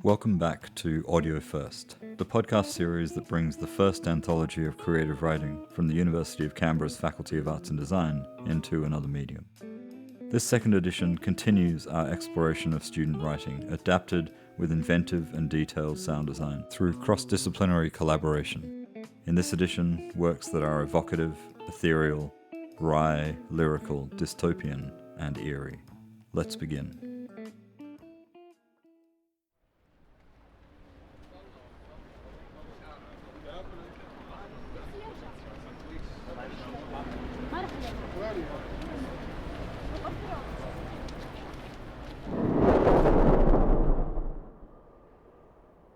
Welcome back to Audio First, the podcast series that brings the first anthology of creative writing from the University of Canberra's Faculty of Arts and Design into another medium. This second edition continues our exploration of student writing, adapted with inventive and detailed sound design through cross-disciplinary collaboration. In this edition, works that are evocative, ethereal, wry, lyrical, dystopian, and eerie. Let's begin.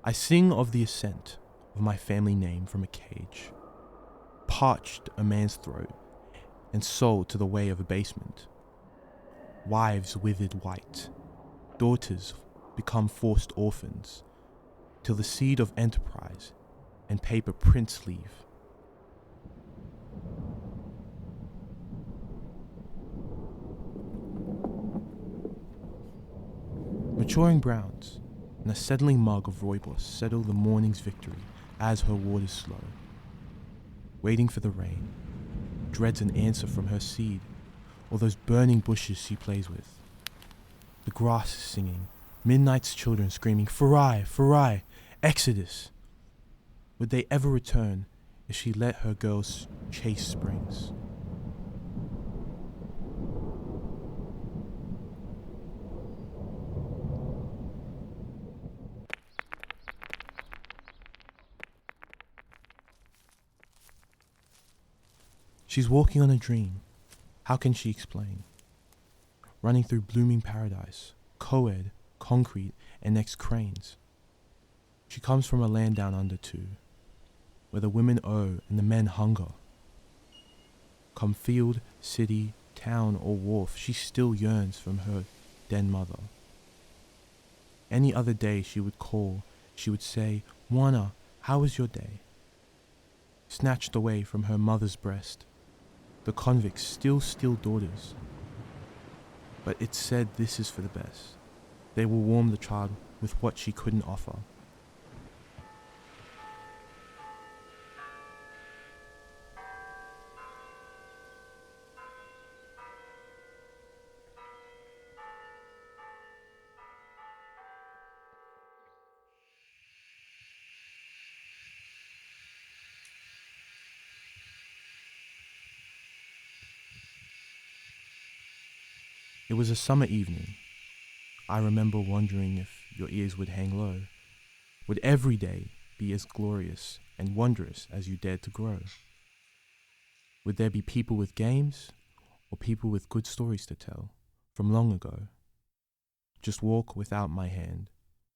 I sing of the ascent of my family name from a cage, parched a man's throat, and sold to the way of abasement. Wives withered white, daughters become forced orphans, till the seed of enterprise and paper prints leave. Maturing browns and a settling mug of rooibos settle the morning's victory as her waters slow. Waiting for the rain, dreads an answer from her seed or those burning bushes she plays with. The grass is singing, midnight's children screaming, Farai, Farai, Exodus. Would they ever return if she let her girls chase springs? She's walking on a dream. How can she explain? Running through blooming paradise, co-ed, concrete, and next cranes. She comes from a land down under too, where the women owe and the men hunger. Come field, city, town, or wharf, she still yearns from her den mother. Any other day she would call, she would say, Moana, how was your day? Snatched away from her mother's breast, the convicts still steal daughters. But it's said this is for the best. They will warm the child with what she couldn't offer. It was a summer evening. I remember wondering if your ears would hang low. Would every day be as glorious and wondrous as you dared to grow? Would there be people with games or people with good stories to tell from long ago? Just walk without my hand.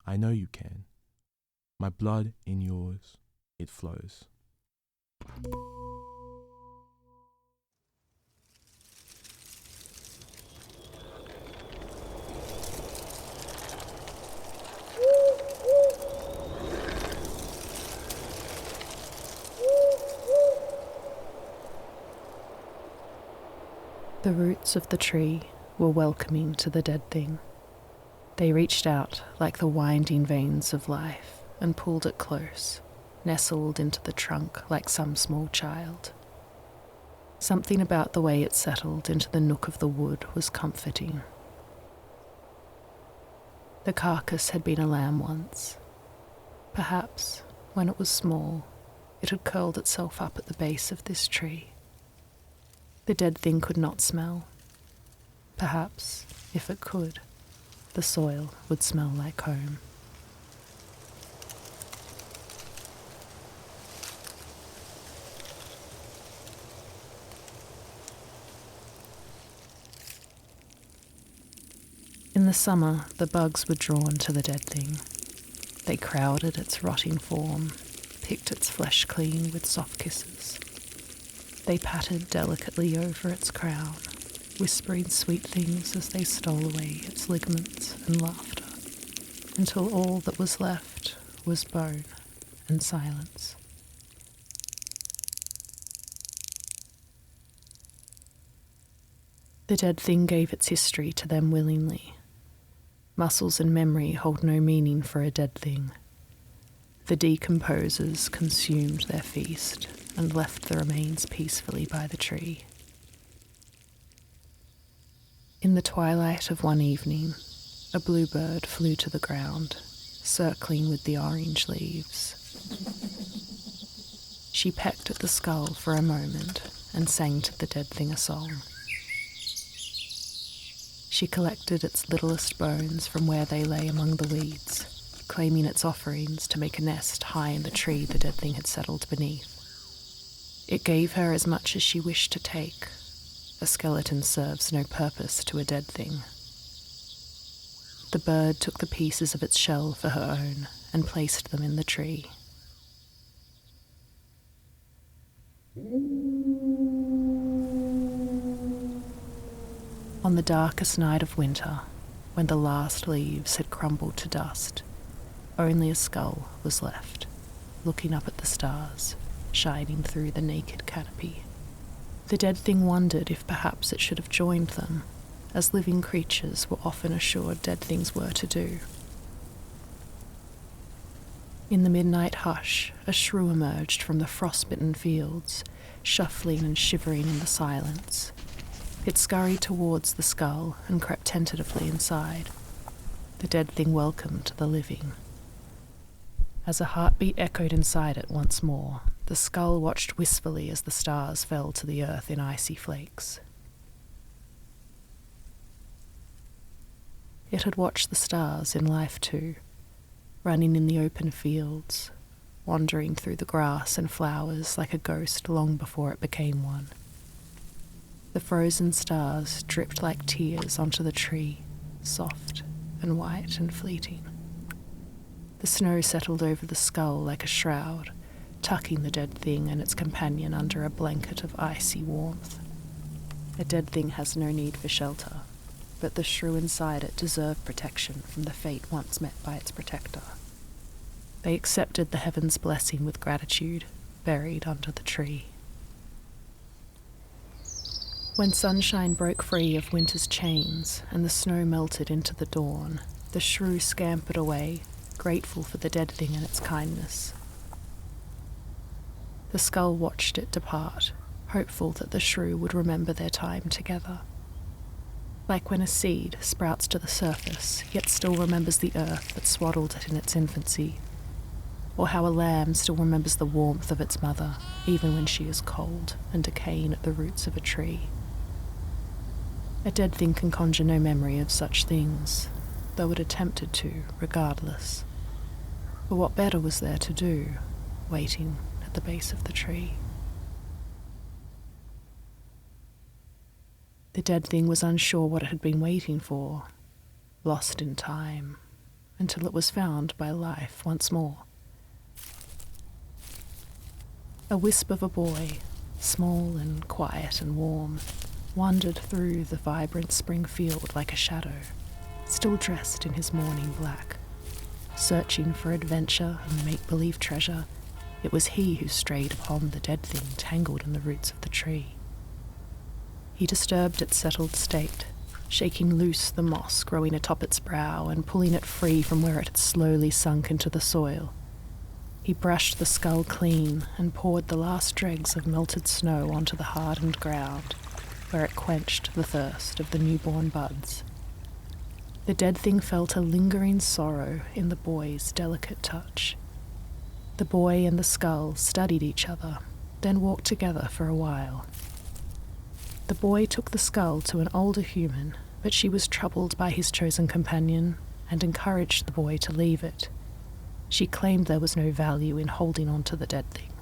I know you can. My blood in yours, it flows. The roots of the tree were welcoming to the dead thing. They reached out like the winding veins of life and pulled it close, nestled into the trunk like some small child. Something about the way it settled into the nook of the wood was comforting. The carcass had been a lamb once. Perhaps, when it was small, it had curled itself up at the base of this tree. The dead thing could not smell. Perhaps, if it could, the soil would smell like home. In the summer, the bugs were drawn to the dead thing. They crowded its rotting form, picked its flesh clean with soft kisses. They pattered delicately over its crown, whispering sweet things as they stole away its ligaments and laughter, until all that was left was bone and silence. The dead thing gave its history to them willingly. Muscles and memory hold no meaning for a dead thing. The decomposers consumed their feast and left the remains peacefully by the tree. In the twilight of one evening, a bluebird flew to the ground, circling with the orange leaves. She pecked at the skull for a moment and sang to the dead thing a song. She collected its littlest bones from where they lay among the weeds, claiming its offerings to make a nest high in the tree the dead thing had settled beneath. It gave her as much as she wished to take. A skeleton serves no purpose to a dead thing. The bird took the pieces of its shell for her own and placed them in the tree. On the darkest night of winter, when the last leaves had crumbled to dust, only a skull was left, looking up at the stars, shining through the naked canopy. The dead thing wondered if perhaps it should have joined them, as living creatures were often assured dead things were to do. In the midnight hush, a shrew emerged from the frost-bitten fields, shuffling and shivering in the silence. It scurried towards the skull and crept tentatively inside. The dead thing welcomed the living. As a heartbeat echoed inside it once more, the skull watched wistfully as the stars fell to the earth in icy flakes. It had watched the stars in life too, running in the open fields, wandering through the grass and flowers like a ghost long before it became one. The frozen stars dripped like tears onto the tree, soft and white and fleeting. The snow settled over the skull like a shroud, tucking the dead thing and its companion under a blanket of icy warmth. A dead thing has no need for shelter, but the shrew inside it deserved protection from the fate once met by its protector. They accepted the heaven's blessing with gratitude, buried under the tree. When sunshine broke free of winter's chains and the snow melted into the dawn, the shrew scampered away, grateful for the dead thing and its kindness. The skull watched it depart, hopeful that the shrew would remember their time together. Like when a seed sprouts to the surface, yet still remembers the earth that swaddled it in its infancy, or how a lamb still remembers the warmth of its mother, even when she is cold and decaying at the roots of a tree. A dead thing can conjure no memory of such things, though it attempted to, regardless. But what better was there to do, waiting at the base of the tree? The dead thing was unsure what it had been waiting for, lost in time, until it was found by life once more. A wisp of a boy, small and quiet and warm, wandered through the vibrant spring field like a shadow, still dressed in his morning black. Searching for adventure and make-believe treasure, it was he who strayed upon the dead thing tangled in the roots of the tree. He disturbed its settled state, shaking loose the moss growing atop its brow and pulling it free from where it had slowly sunk into the soil. He brushed the skull clean and poured the last dregs of melted snow onto the hardened ground, where it quenched the thirst of the newborn buds. The dead thing felt a lingering sorrow in the boy's delicate touch. The boy and the skull studied each other, then walked together for a while. The boy took the skull to an older human, but she was troubled by his chosen companion and encouraged the boy to leave it. She claimed there was no value in holding on to the dead thing,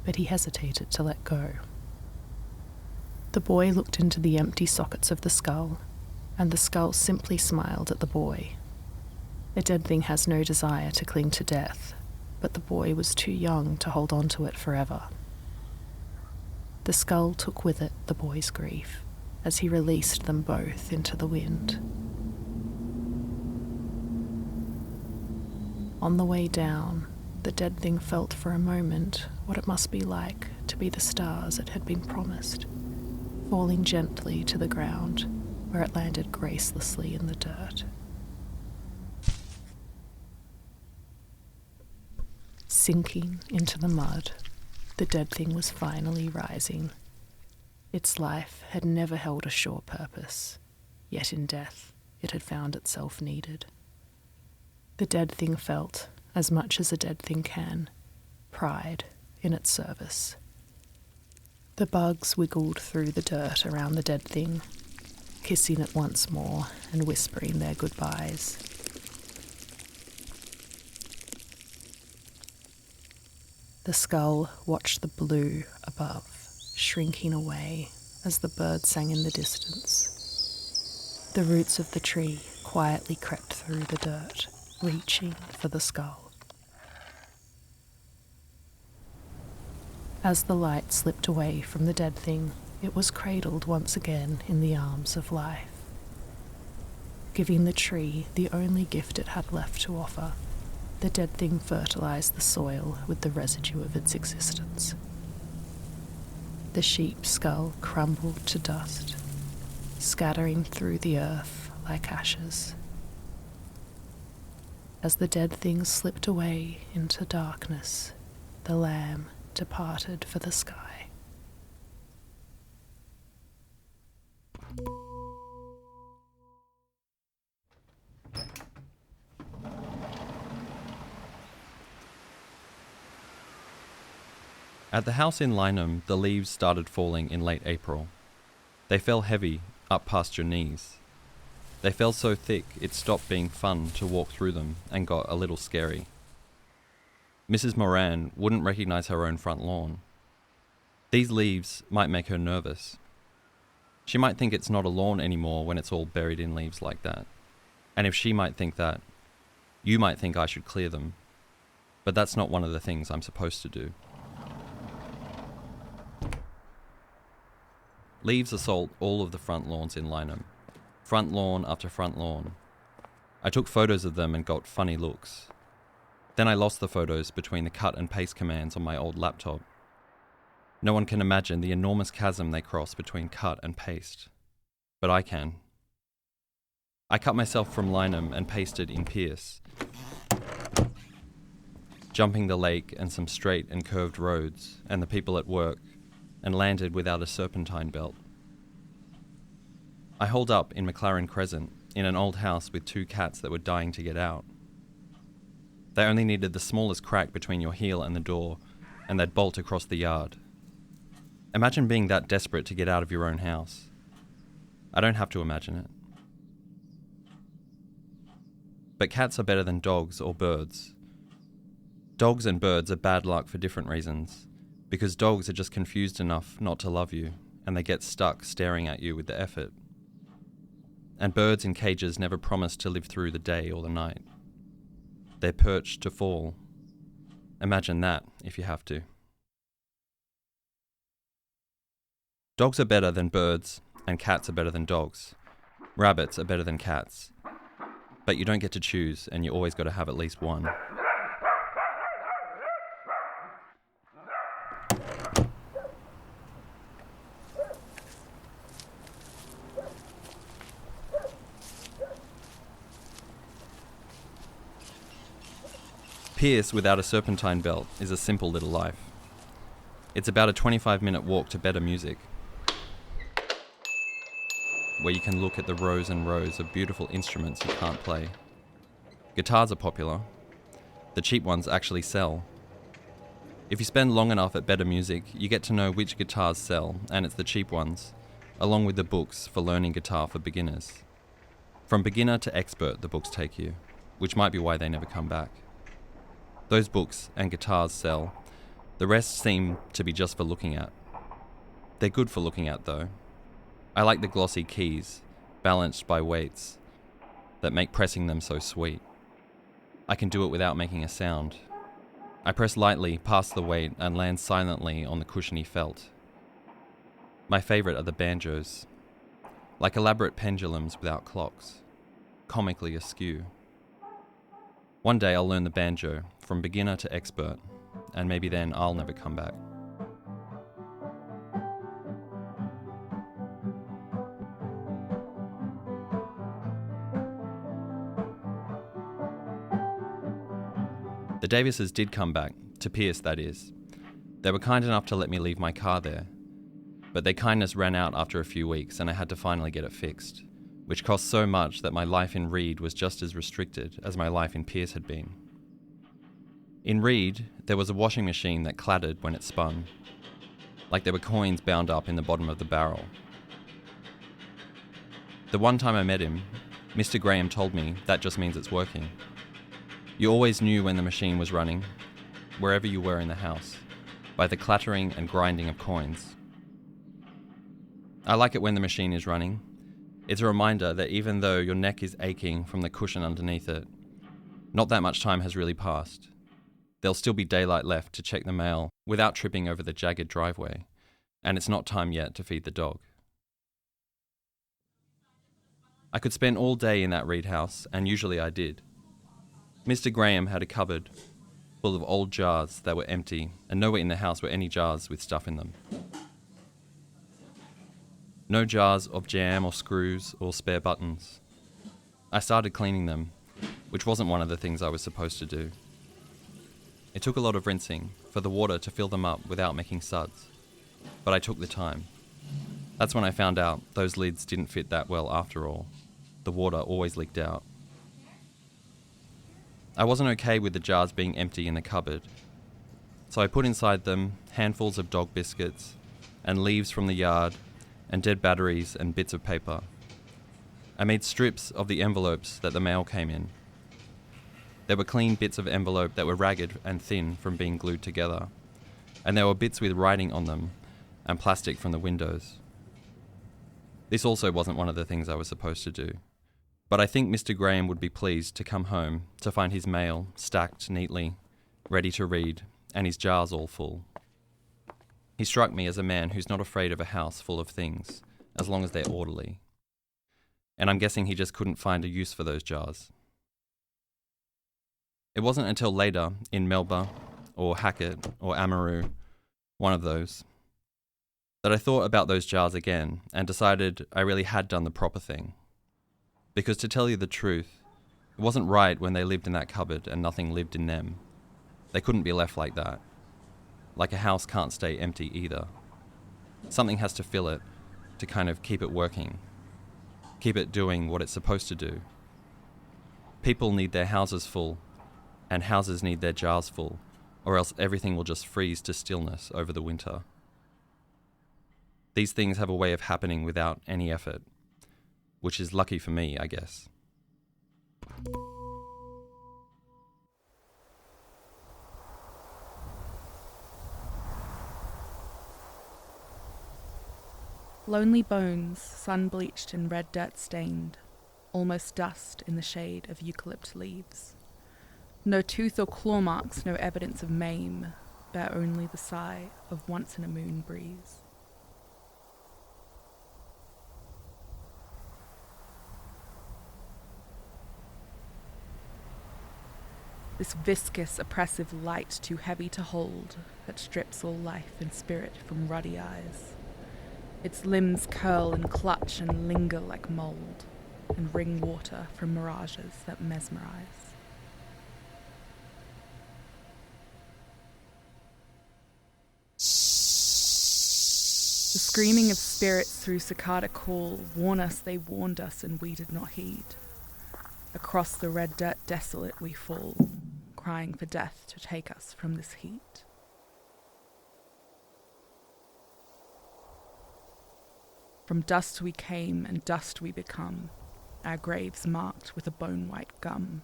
but he hesitated to let go. The boy looked into the empty sockets of the skull, and the skull simply smiled at the boy. The dead thing has no desire to cling to death, but the boy was too young to hold on to it forever. The skull took with it the boy's grief, as he released them both into the wind. On the way down, the dead thing felt for a moment what it must be like to be the stars it had been promised, falling gently to the ground, where it landed gracelessly in the dirt. Sinking into the mud, the dead thing was finally rising. Its life had never held a sure purpose, yet in death it had found itself needed. The dead thing felt, as much as a dead thing can, pride in its service. The bugs wiggled through the dirt around the dead thing, kissing it once more and whispering their goodbyes. The skull watched the blue above, shrinking away as the bird sang in the distance. The roots of the tree quietly crept through the dirt, reaching for the skull. As the light slipped away from the dead thing, it was cradled once again in the arms of life, giving the tree the only gift it had left to offer. The dead thing fertilized the soil with the residue of its existence. The sheep's skull crumbled to dust, scattering through the earth like ashes. As the dead thing slipped away into darkness, the lamb departed for the sky. At the house in Lynham, the leaves started falling in late April. They fell heavy, up past your knees. They fell so thick it stopped being fun to walk through them and got a little scary. Mrs. Moran wouldn't recognise her own front lawn. These leaves might make her nervous. She might think it's not a lawn anymore when it's all buried in leaves like that. And if she might think that, you might think I should clear them. But that's not one of the things I'm supposed to do. Leaves assault all of the front lawns in Lynham. Front lawn after front lawn. I took photos of them and got funny looks. Then I lost the photos between the cut and paste commands on my old laptop. No one can imagine the enormous chasm they cross between cut and paste. But I can. I cut myself from Lynham and pasted in Pierce, jumping the lake and some straight and curved roads and the people at work, and landed without a serpentine belt. I holed up in McLaren Crescent in an old house with 2 cats that were dying to get out. They only needed the smallest crack between your heel and the door, and they'd bolt across the yard. Imagine being that desperate to get out of your own house. I don't have to imagine it. But cats are better than dogs or birds. Dogs and birds are bad luck for different reasons. Because dogs are just confused enough not to love you, and they get stuck staring at you with the effort. And birds in cages never promise to live through the day or the night. They're perched to fall. Imagine that, if you have to. Dogs are better than birds, and cats are better than dogs. Rabbits are better than cats. But you don't get to choose, and you always got to have at least one. Pierce without a serpentine belt is a simple little life. It's about a 25-minute walk to better music, where you can look at the rows and rows of beautiful instruments you can't play. Guitars are popular. The cheap ones actually sell. If you spend long enough at better music, you get to know which guitars sell, and it's the cheap ones, along with the books for learning guitar for beginners. From beginner to expert, the books take you, which might be why they never come back. Those books and guitars sell. The rest seem to be just for looking at. They're good for looking at, though. I like the glossy keys, balanced by weights, that make pressing them so sweet. I can do it without making a sound. I press lightly past the weight and land silently on the cushiony felt. My favourite are the banjos, like elaborate pendulums without clocks, comically askew. One day I'll learn the banjo, from beginner to expert, and maybe then I'll never come back. The Davises did come back, To Pierce, that is. They were kind enough to let me leave my car there. But their kindness ran out after a few weeks and I had to finally get it fixed, which cost so much that my life in Reed was just as restricted as my life in Pierce had been. In Reed, there was a washing machine that clattered when it spun, like there were coins bound up in the bottom of the barrel. The one time I met him, Mr. Graham told me that just means it's working. You always knew when the machine was running, wherever you were in the house, by the clattering and grinding of coins. I like it when the machine is running. It's a reminder that even though your neck is aching from the cushion underneath it, not that much time has really passed. There'll still be daylight left to check the mail without tripping over the jagged driveway, and it's not time yet to feed the dog. I could spend all day in that Reed house, and usually I did. Mr. Graham had a cupboard full of old jars that were empty, and nowhere in the house were any jars with stuff in them. No jars of jam or screws or spare buttons. I started cleaning them, which wasn't one of the things I was supposed to do. It took a lot of rinsing for the water to fill them up without making suds, but I took the time. That's when I found out those lids didn't fit that well after all. The water always leaked out. I wasn't okay with the jars being empty in the cupboard, so I put inside them handfuls of dog biscuits and leaves from the yard and dead batteries and bits of paper. I made strips of the envelopes that the mail came in. There were clean bits of envelope that were ragged and thin from being glued together, and there were bits with writing on them and plastic from the windows. This also wasn't one of the things I was supposed to do, but I think Mr. Graham would be pleased to come home to find his mail stacked neatly, ready to read, and his jars all full. He struck me as a man who's not afraid of a house full of things, as long as they're orderly. And I'm guessing he just couldn't find a use for those jars. It wasn't until later, in Melba, or Hackett, or Amaroo, one of those, that I thought about those jars again and decided I really had done the proper thing. Because to tell you the truth, it wasn't right when they lived in that cupboard and nothing lived in them. They couldn't be left like that. Like a house can't stay empty either. Something has to fill it to kind of keep it working, keep it doing what it's supposed to do. People need their houses full, and houses need their jars full, or else everything will just freeze to stillness over the winter. These things have a way of happening without any effort, which is lucky for me, I guess. Lonely bones, sun-bleached and red dirt stained, almost dust in the shade of eucalypt leaves. No tooth or claw marks, no evidence of maim, bear only the sigh of once-in-a-moon breeze. This viscous, oppressive light too heavy to hold, that strips all life and spirit from ruddy eyes. Its limbs curl and clutch and linger like mould, and wring water from mirages that mesmerize. The screaming of spirits through cicada call warn us they warned us and we did not heed. Across the red dirt desolate we fall, crying for death to take us from this heat. From dust we came and dust we become, our graves marked with a bone-white gum.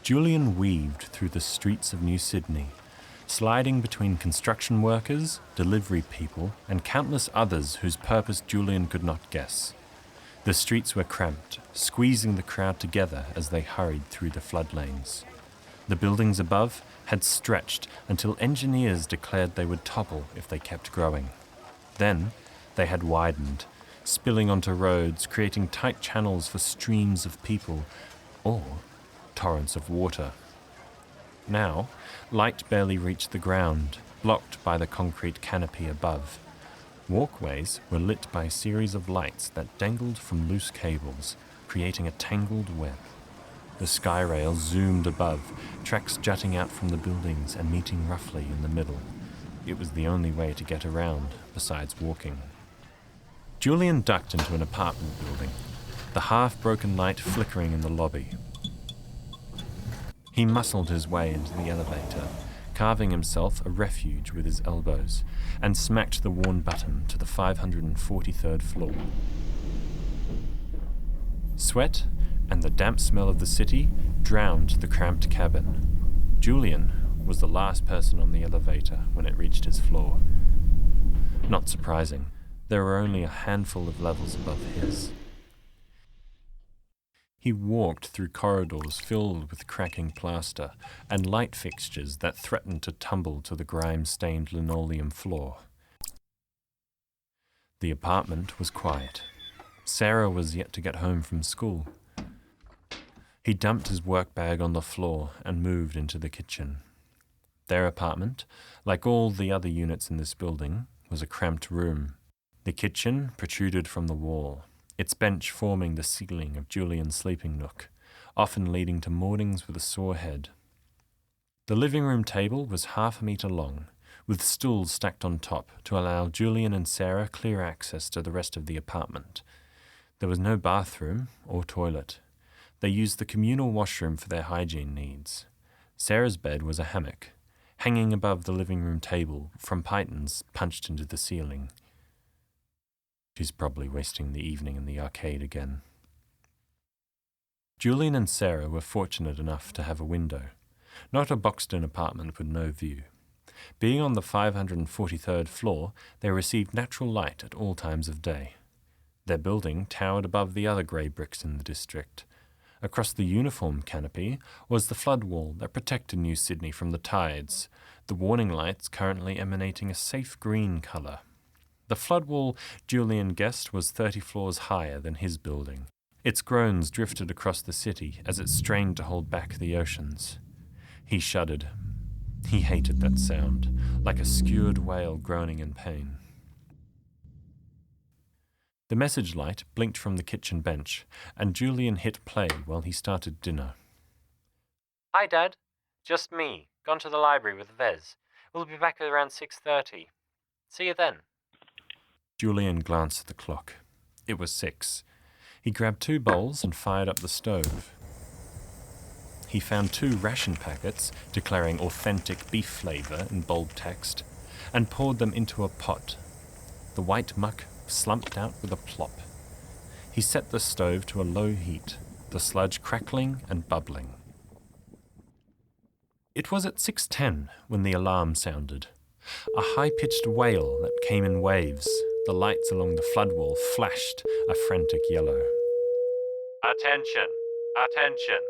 Julian weaved through the streets of New Sydney, sliding between construction workers, delivery people, and countless others whose purpose Julian could not guess. The streets were cramped, squeezing the crowd together as they hurried through the flood lanes. The buildings above had stretched until engineers declared they would topple if they kept growing. Then they had widened, spilling onto roads, creating tight channels for streams of people, or torrents of water. Now, light barely reached the ground, blocked by the concrete canopy above. Walkways were lit by a series of lights that dangled from loose cables, creating a tangled web. The sky rail zoomed above, tracks jutting out from the buildings and meeting roughly in the middle. It was the only way to get around, besides walking. Julian ducked into an apartment building, the half-broken light flickering in the lobby. He muscled his way into the elevator, carving himself a refuge with his elbows, and smacked the worn button to the 543rd floor. Sweat and the damp smell of the city drowned the cramped cabin. Julian was the last person on the elevator when it reached his floor. Not surprising, there were only a handful of levels above his. He walked through corridors filled with cracking plaster and light fixtures that threatened to tumble to the grime-stained linoleum floor. The apartment was quiet. Sarah was yet to get home from school. He dumped his work bag on the floor and moved into the kitchen. Their apartment, like all the other units in this building, was a cramped room. The kitchen protruded from the wall, its bench forming the ceiling of Julian's sleeping nook, often leading to mornings with a sore head. The living room table was 1/2 meter long, with stools stacked on top to allow Julian and Sarah clear access to the rest of the apartment. There was no bathroom or toilet. They used the communal washroom for their hygiene needs. Sarah's bed was a hammock, hanging above the living room table from pythons punched into the ceiling. She's probably wasting the evening in the arcade again. Julian and Sarah were fortunate enough to have a window, not a boxed-in apartment with no view. Being on the 543rd floor, they received natural light at all times of day. Their building towered above the other grey bricks in the district. Across the uniform canopy was the flood wall that protected New Sydney from the tides, the warning lights currently emanating a safe green colour. The flood wall, Julian guessed, was 30 floors higher than his building. Its groans drifted across the city as it strained to hold back the oceans. He shuddered. He hated that sound, like a skewered whale groaning in pain. The message light blinked from the kitchen bench, and Julian hit play while he started dinner. Hi, Dad. Just me. Gone to the library with Vez. We'll be back at around 6:30. See you then. Julian glanced at the clock. It was 6. He grabbed 2 bowls and fired up the stove. He found 2 ration packets declaring authentic beef flavour in bold text and poured them into a pot. The white muck slumped out with a plop. He set the stove to a low heat, the sludge crackling and bubbling. It was at 6:10 when the alarm sounded. A high-pitched wail that came in waves. The lights along the flood wall flashed a frantic yellow. Attention! Attention!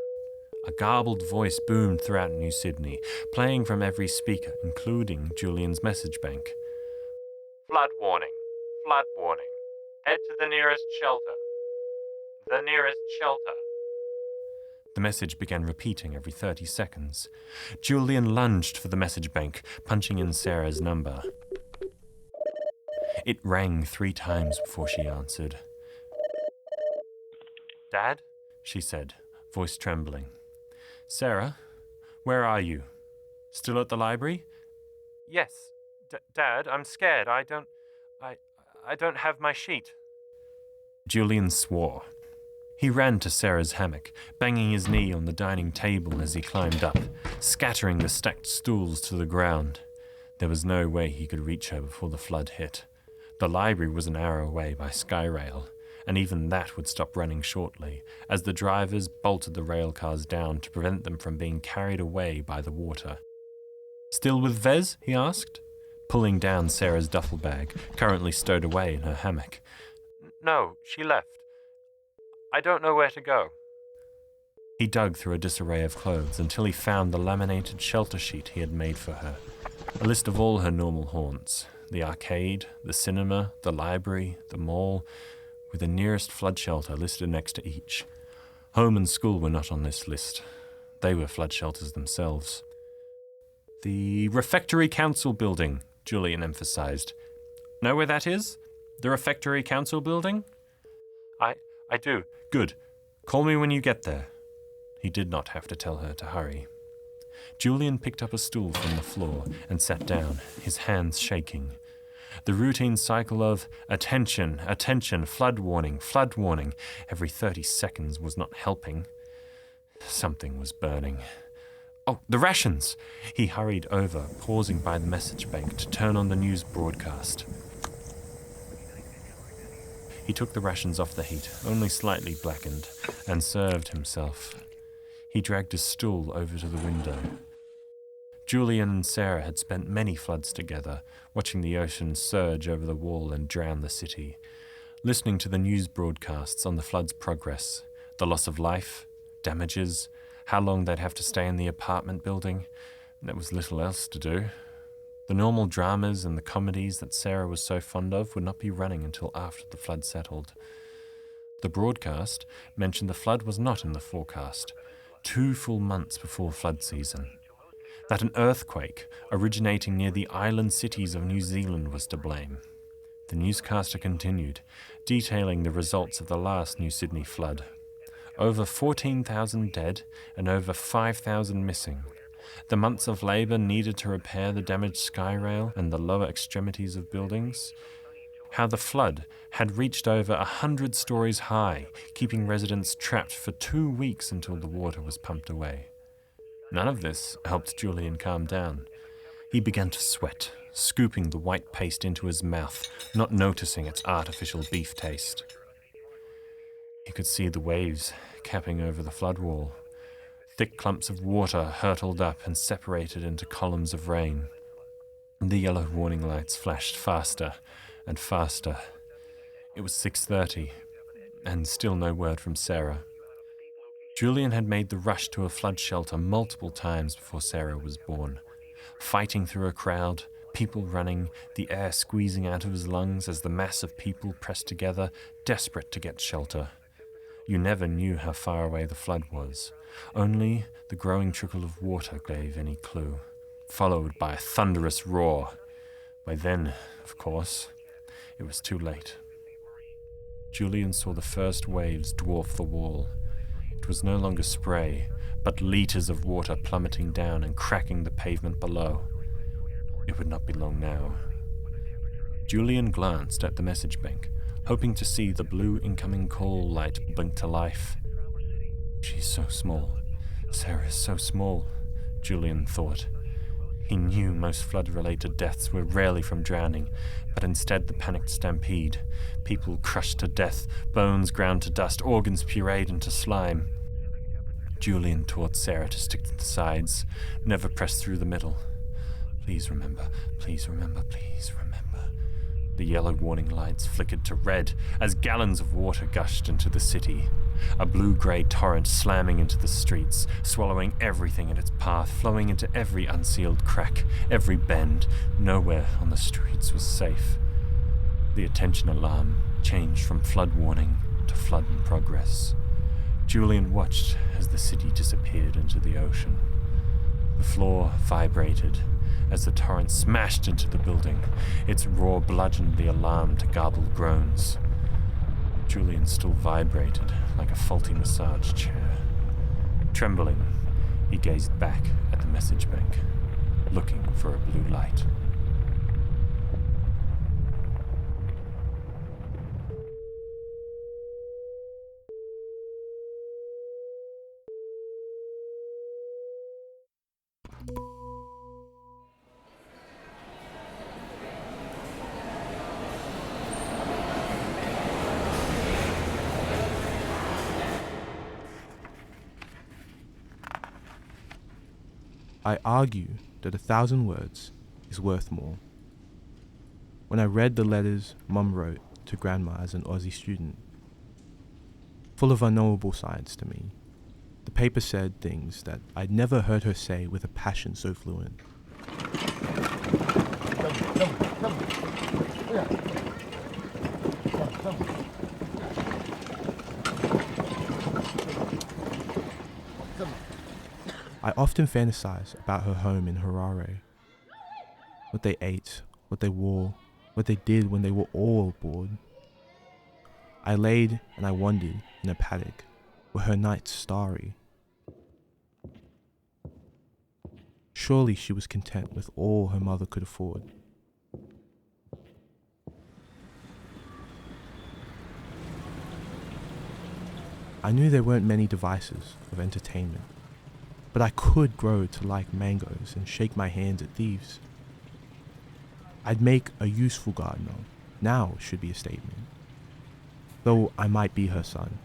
A garbled voice boomed throughout New Sydney, playing from every speaker, including Julian's message bank. Flood warning! Flood warning! Head to the nearest shelter. The nearest shelter. The message began repeating every 30 seconds. Julian lunged for the message bank, punching in Sarah's number. It rang 3 times before she answered. Dad? She said, voice trembling. Sarah, where are you? Still at the library? Yes. Dad, I'm scared. I don't have my sheet. Julian swore. He ran to Sarah's hammock, banging his knee on the dining table as he climbed up, scattering the stacked stools to the ground. There was no way he could reach her before the flood hit. The library was an hour away by Skyrail, and even that would stop running shortly, as the drivers bolted the rail cars down to prevent them from being carried away by the water. Still with Vez? He asked, pulling down Sarah's duffel bag, currently stowed away in her hammock. No, she left. I don't know where to go. He dug through a disarray of clothes until he found the laminated shelter sheet he had made for her. A list of all her normal haunts. The arcade, the cinema, the library, the mall, with the nearest flood shelter listed next to each. Home and school were not on this list. They were flood shelters themselves. The Refectory Council building, Julian emphasized. Know where that is? The Refectory Council building? I do. Good. Call me when you get there. He did not have to tell her to hurry. Julian picked up a stool from the floor and sat down, his hands shaking. The routine cycle of attention, attention, flood warning, every 30 seconds was not helping. Something was burning. Oh, the rations! He hurried over, pausing by the message bank to turn on the news broadcast. He took the rations off the heat, only slightly blackened, and served himself. He dragged his stool over to the window. Julian and Sarah had spent many floods together, watching the ocean surge over the wall and drown the city, listening to the news broadcasts on the flood's progress, the loss of life, damages, how long they'd have to stay in the apartment building. There was little else to do. The normal dramas and the comedies that Sarah was so fond of would not be running until after the flood settled. The broadcast mentioned the flood was not in the forecast, 2 full months before flood season. That an earthquake originating near the island cities of New Zealand was to blame. The newscaster continued, detailing the results of the last New Sydney flood. Over 14,000 dead and over 5,000 missing. The months of labour needed to repair the damaged sky rail and the lower extremities of buildings. How the flood had reached over 100 stories high, keeping residents trapped for 2 weeks until the water was pumped away. None of this helped Julian calm down. He began to sweat, scooping the white paste into his mouth, not noticing its artificial beef taste. He could see the waves capping over the flood wall. Thick clumps of water hurtled up and separated into columns of rain. The yellow warning lights flashed faster and faster. It was 6:30, and still no word from Sarah. Julian had made the rush to a flood shelter multiple times before Sarah was born. Fighting through a crowd, people running, the air squeezing out of his lungs as the mass of people pressed together, desperate to get shelter. You never knew how far away the flood was. Only the growing trickle of water gave any clue, followed by a thunderous roar. By then, of course, it was too late. Julian saw the first waves dwarf the wall. It was no longer spray, but liters of water plummeting down and cracking the pavement below. It would not be long now. Julian glanced at the message bank, hoping to see the blue incoming call light blink to life. She's so small. Sarah's so small, Julian thought. He knew most flood-related deaths were rarely from drowning, but instead the panicked stampede. People crushed to death, bones ground to dust, organs pureed into slime. Julian taught Sarah to stick to the sides, never press through the middle. Please remember, please remember, please remember. The yellow warning lights flickered to red as gallons of water gushed into the city. A blue-grey torrent slamming into the streets, swallowing everything in its path, flowing into every unsealed crack, every bend. Nowhere on the streets was safe. The attention alarm changed from flood warning to flood in progress. Julian watched as the city disappeared into the ocean. The floor vibrated as the torrent smashed into the building. Its roar bludgeoned the alarm to garbled groans. Julian still vibrated like a faulty massage chair. Trembling, he gazed back at the message bank, looking for a blue light. I argue that 1,000 words is worth more. When I read the letters Mum wrote to Grandma as an Aussie student, full of unknowable sides to me, the paper said things that I'd never heard her say with a passion so fluent. I often fantasize about her home in Harare. What they ate, what they wore, what they did when they were all bored. I laid and I wondered in a paddock, were her nights starry? Surely she was content with all her mother could afford. I knew there weren't many devices of entertainment, but I could grow to like mangoes and shake my hands at thieves. I'd make a useful gardener, now should be a statement. Though I might be her son,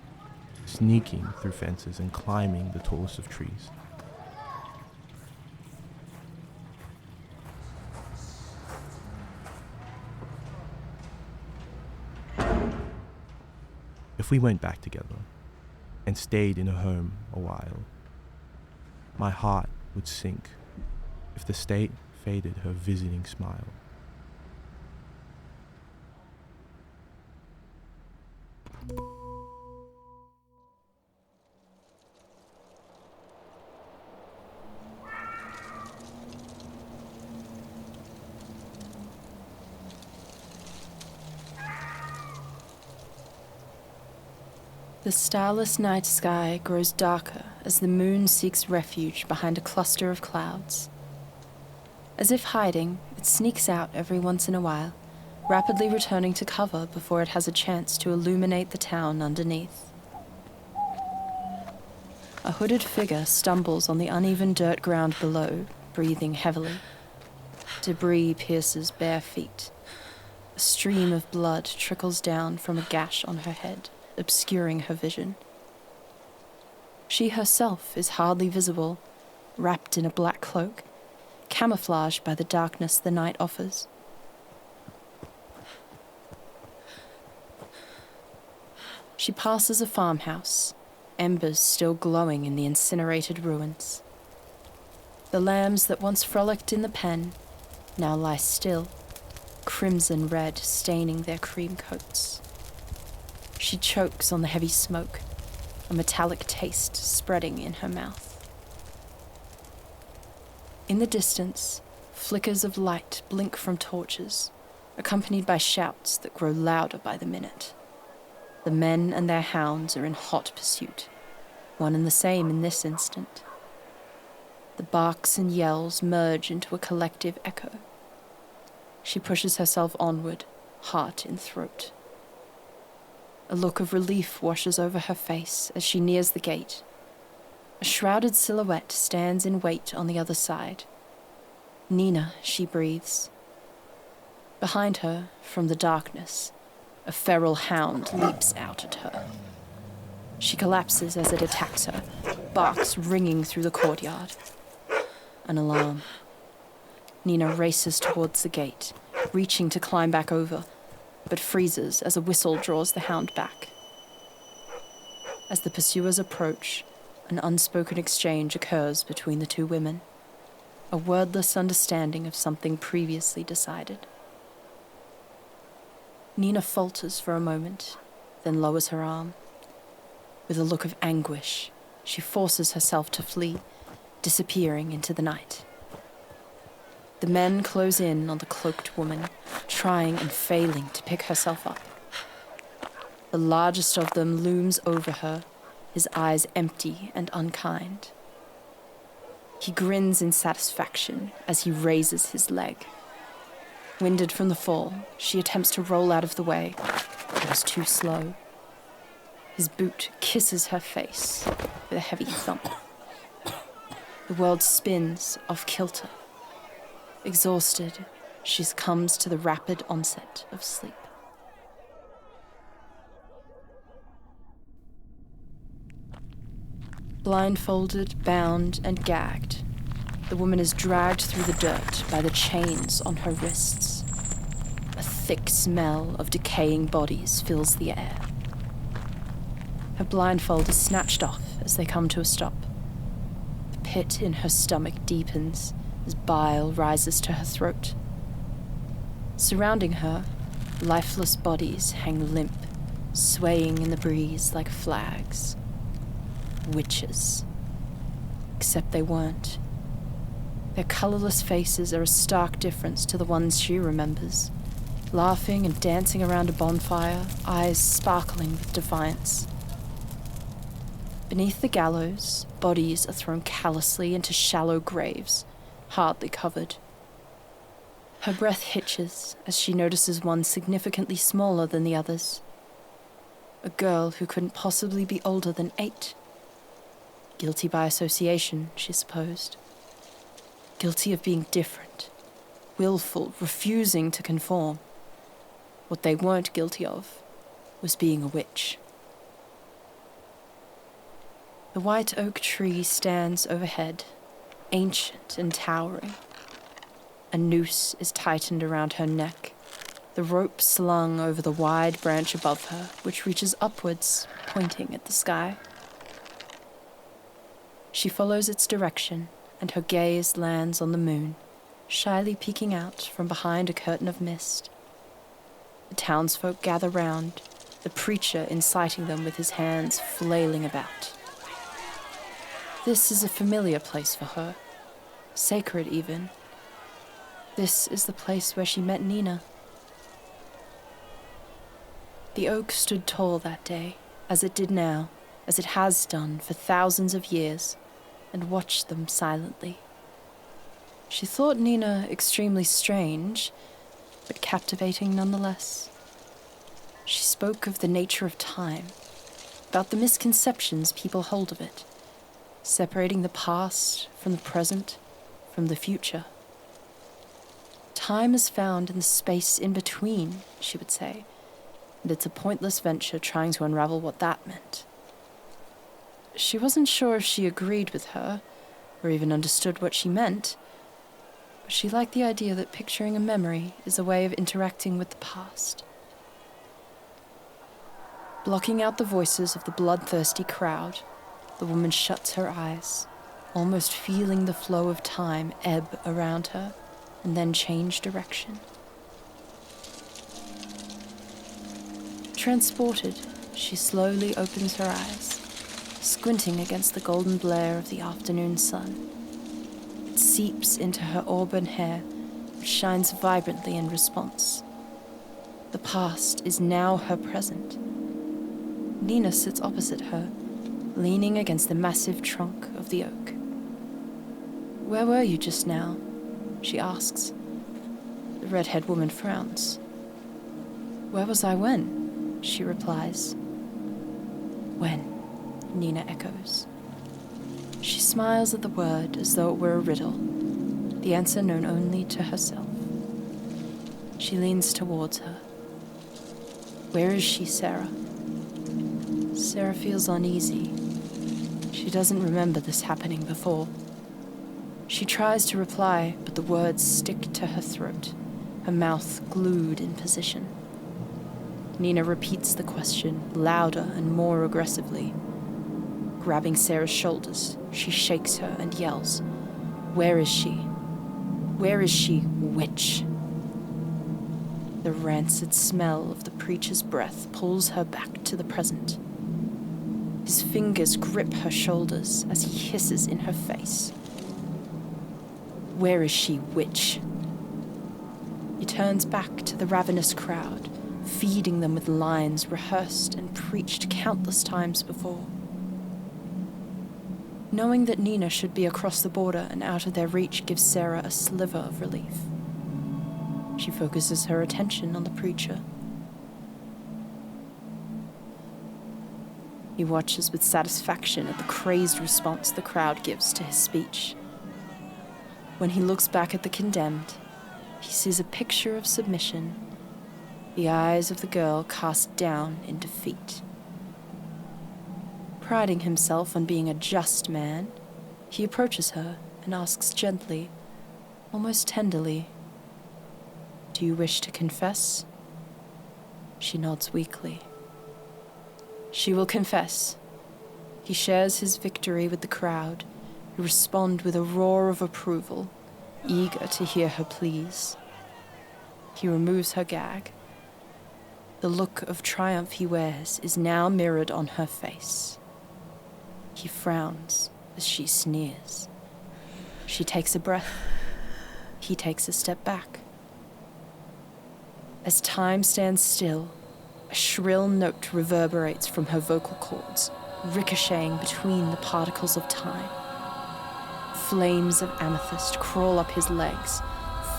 sneaking through fences and climbing the tallest of trees. If we went back together and stayed in her home a while, my heart would sink if the state faded her visiting smile. The starless night sky grows darker as the moon seeks refuge behind a cluster of clouds. As if hiding, it sneaks out every once in a while, rapidly returning to cover before it has a chance to illuminate the town underneath. A hooded figure stumbles on the uneven dirt ground below, breathing heavily. Debris pierces bare feet. A stream of blood trickles down from a gash on her head, obscuring her vision. She herself is hardly visible, wrapped in a black cloak, camouflaged by the darkness the night offers. She passes a farmhouse, embers still glowing in the incinerated ruins. The lambs that once frolicked in the pen now lie still, crimson red staining their cream coats. She chokes on the heavy smoke, a metallic taste spreading in her mouth. In the distance, flickers of light blink from torches, accompanied by shouts that grow louder by the minute. The men and their hounds are in hot pursuit, one and the same in this instant. The barks and yells merge into a collective echo. She pushes herself onward, heart in throat. A look of relief washes over her face as she nears the gate. A shrouded silhouette stands in wait on the other side. Nina, she breathes. Behind her, from the darkness, a feral hound leaps out at her. She collapses as it attacks her, barks ringing through the courtyard. An alarm. Nina races towards the gate, reaching to climb back over, but freezes as a whistle draws the hound back. As the pursuers approach, an unspoken exchange occurs between the two women, a wordless understanding of something previously decided. Nina falters for a moment, then lowers her arm. With a look of anguish, she forces herself to flee, disappearing into the night. The men close in on the cloaked woman, trying and failing to pick herself up. The largest of them looms over her, his eyes empty and unkind. He grins in satisfaction as he raises his leg. Winded from the fall, she attempts to roll out of the way, but is too slow. His boot kisses her face with a heavy thump. The world spins off kilter. Exhausted, she succumbs to the rapid onset of sleep. Blindfolded, bound, and gagged, the woman is dragged through the dirt by the chains on her wrists. A thick smell of decaying bodies fills the air. Her blindfold is snatched off as they come to a stop. The pit in her stomach deepens as bile rises to her throat. Surrounding her, lifeless bodies hang limp, swaying in the breeze like flags. Witches. except they weren't. Their colourless faces are a stark difference to the ones she remembers, laughing and dancing around a bonfire, eyes sparkling with defiance. Beneath the gallows, bodies are thrown callously into shallow graves, hardly covered. Her breath hitches as she notices one significantly smaller than the others. A girl who couldn't possibly be older than 8. Guilty by association, she supposed. Guilty of being different, willful, refusing to conform. What they weren't guilty of was being a witch. The white oak tree stands overhead, ancient and towering. A noose is tightened around her neck, the rope slung over the wide branch above her, which reaches upwards, pointing at the sky. She follows its direction, and her gaze lands on the moon, shyly peeking out from behind a curtain of mist. The townsfolk gather round, the preacher inciting them with his hands flailing about. This is a familiar place for her, sacred even. This is the place where she met Nina. The oak stood tall that day, as it did now, as it has done for thousands of years, and watched them silently. She thought Nina extremely strange, but captivating nonetheless. She spoke of the nature of time, about the misconceptions people hold of it, separating the past from the present, from the future. Time is found in the space in between, she would say, and it's a pointless venture trying to unravel what that meant. She wasn't sure if she agreed with her, or even understood what she meant, but she liked the idea that picturing a memory is a way of interacting with the past. Blocking out the voices of the bloodthirsty crowd, the woman shuts her eyes, almost feeling the flow of time ebb around her, and then change direction. Transported, she slowly opens her eyes, squinting against the golden glare of the afternoon sun. It seeps into her auburn hair, which shines vibrantly in response. The past is now her present. Nina sits opposite her, leaning against the massive trunk of the oak. "Where were you just now?" she asks. The red-haired woman frowns. "Where was I when?" she replies. "When?" Nina echoes. She smiles at the word as though it were a riddle, the answer known only to herself. She leans towards her. "Where is she, Sarah?" Sarah feels uneasy. She doesn't remember this happening before. She tries to reply, but the words stick to her throat, her mouth glued in position. Nina repeats the question, louder and more aggressively. Grabbing Sarah's shoulders, she shakes her and yells, "Where is she? Where is she, witch?" The rancid smell of the preacher's breath pulls her back to the present. His fingers grip her shoulders as he hisses in her face. "Where is she, witch?" He turns back to the ravenous crowd, feeding them with lines rehearsed and preached countless times before. Knowing that Nina should be across the border and out of their reach gives Sarah a sliver of relief. She focuses her attention on the preacher. He watches with satisfaction at the crazed response the crowd gives to his speech. When he looks back at the condemned, he sees a picture of submission, the eyes of the girl cast down in defeat. Priding himself on being a just man, he approaches her and asks gently, almost tenderly, "Do you wish to confess?" She nods weakly. She will confess. He shares his victory with the crowd, who respond with a roar of approval, eager to hear her pleas. He removes her gag. The look of triumph he wears is now mirrored on her face. He frowns, as she sneers. She takes a breath. He takes a step back. As time stands still, a shrill note reverberates from her vocal cords, ricocheting between the particles of time. Flames of amethyst crawl up his legs,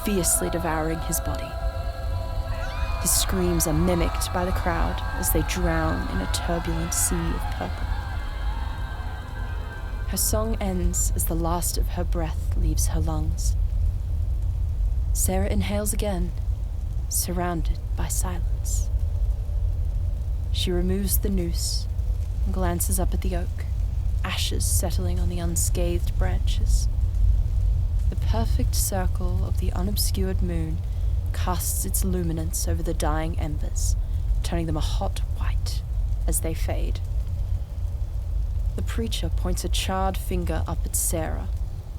fiercely devouring his body. His screams are mimicked by the crowd as they drown in a turbulent sea of purple. Her song ends as the last of her breath leaves her lungs. Sarah inhales again, surrounded by silence. She removes the noose and glances up at the oak, ashes settling on the unscathed branches. The perfect circle of the unobscured moon casts its luminance over the dying embers, turning them a hot white as they fade. The preacher points a charred finger up at Sarah,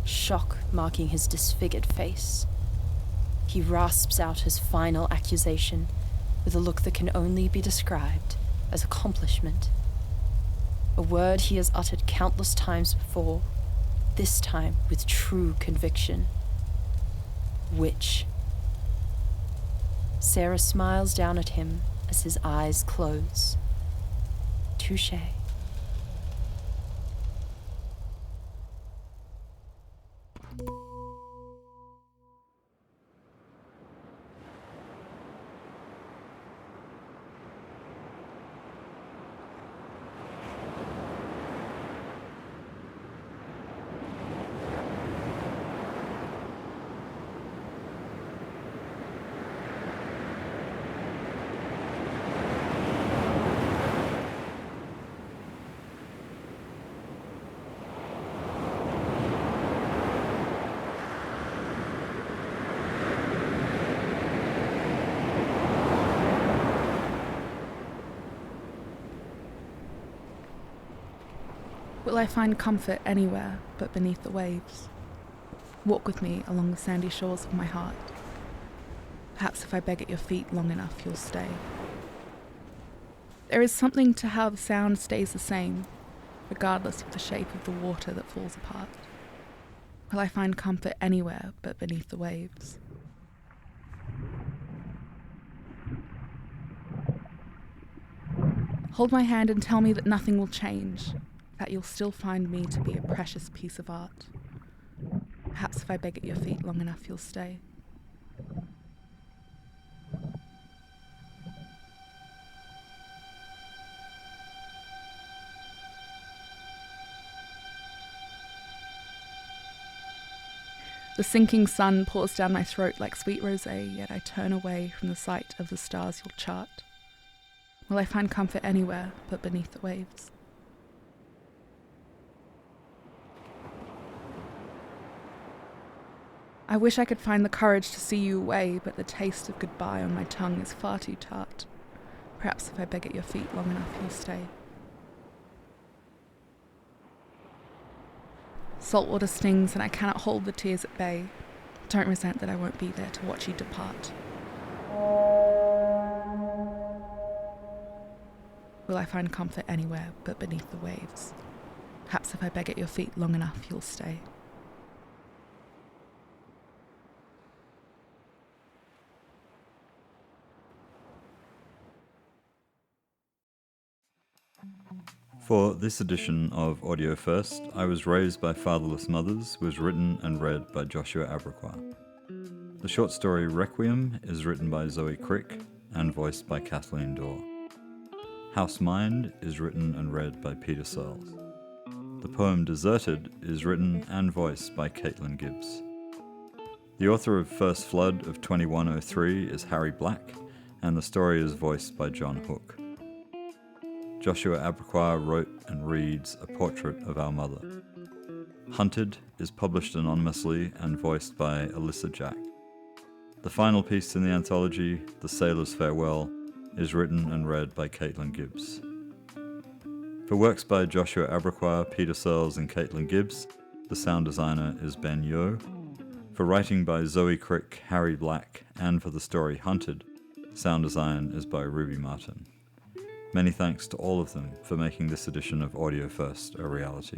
shock marking his disfigured face. He rasps out his final accusation with a look that can only be described as accomplishment. A word he has uttered countless times before, this time with true conviction. Witch. Sarah smiles down at him as his eyes close. Touché. Will I find comfort anywhere but beneath the waves? Walk with me along the sandy shores of my heart. Perhaps if I beg at your feet long enough, you'll stay. There is something to how the sound stays the same, regardless of the shape of the water that falls apart. Will I find comfort anywhere but beneath the waves? Hold my hand and tell me that nothing will change, that you'll still find me to be a precious piece of art. Perhaps if I beg at your feet long enough, you'll stay. The sinking sun pours down my throat like sweet rosé, yet I turn away from the sight of the stars you'll chart. Will I find comfort anywhere but beneath the waves? I wish I could find the courage to see you away, but the taste of goodbye on my tongue is far too tart. Perhaps if I beg at your feet long enough, you'll stay. Saltwater stings and I cannot hold the tears at bay. Don't resent that I won't be there to watch you depart. Will I find comfort anywhere but beneath the waves? Perhaps if I beg at your feet long enough, you'll stay. For this edition of Audio First, I Was Raised by Fatherless Mothers was written and read by Joshua Abercrombie. The short story Requiem is written by Zoe Crick and voiced by Kathleen Dorr. House Mind is written and read by Peter Searles. The poem Deserted is written and voiced by Caitlin Gibbs. The author of First Flood of 2103 is Harry Black, and the story is voiced by John Hook. Joshua Abercrombie wrote and reads A Portrait of Our Mother. Hunted is published anonymously and voiced by Alyssa Jack. The final piece in the anthology, The Sailor's Farewell, is written and read by Caitlin Gibbs. For works by Joshua Abercrombie, Peter Searles and Caitlin Gibbs, the sound designer is Ben Yo. For writing by Zoe Crick, Harry Black, and for the story Hunted, sound design is by Ruby Martin. Many thanks to all of them for making this edition of Audio First a reality.